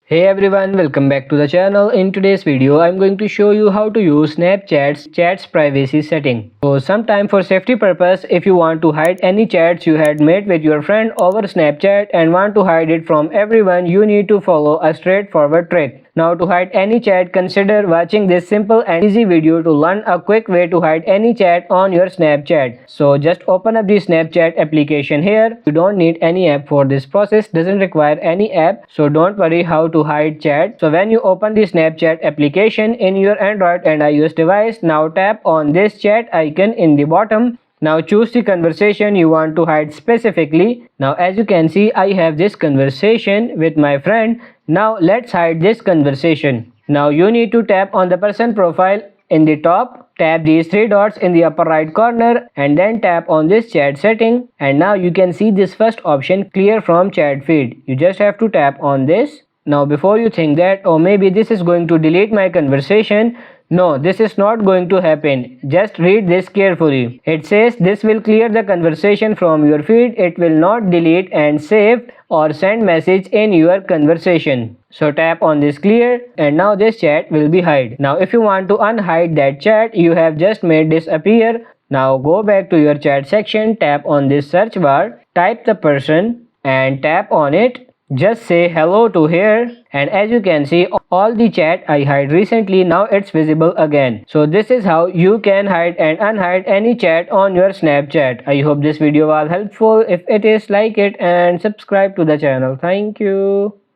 Hey everyone, welcome back to the channel. In today's video, I'm going to show you how to use Snapchat's chat's privacy setting. So sometime for safety purpose, if you want to hide any chats you had made with your friend over Snapchat and want to hide it from everyone, you need to follow a straightforward trick. Now to hide any chat, consider watching this simple and easy video to learn a quick way to hide any chat on your Snapchat. So just open up the Snapchat application here. You don't need any app for this process, doesn't require any app. So don't worry how to hide chat. So when you open the Snapchat application in your Android and iOS device, now tap on this chat icon in the bottom. Now choose the conversation you want to hide specifically. Now as you can see, I have this conversation with my friend. Now let's hide this conversation. Now you need to tap on the person profile in the top, tap these three dots in the upper right corner and then tap on this chat setting, and now you can see this first option, clear from chat feed. You just have to tap on this. Now before you think that, oh maybe this is going to delete my conversation, no, this is not going to happen. Just read this carefully. It says this will clear the conversation from your feed. It will not delete and save or send message in your conversation. So tap on this clear and now this chat will be hide. Now if you want to unhide that chat you have just made disappear, now go back to your chat section, tap on this search bar, type the person and tap on it. Just say hello to here, and as you can see all the chat I hide recently now it's visible again. So this is how you can hide and unhide any chat on your Snapchat. I hope this video was helpful. If it is, like it and subscribe to the channel. Thank you.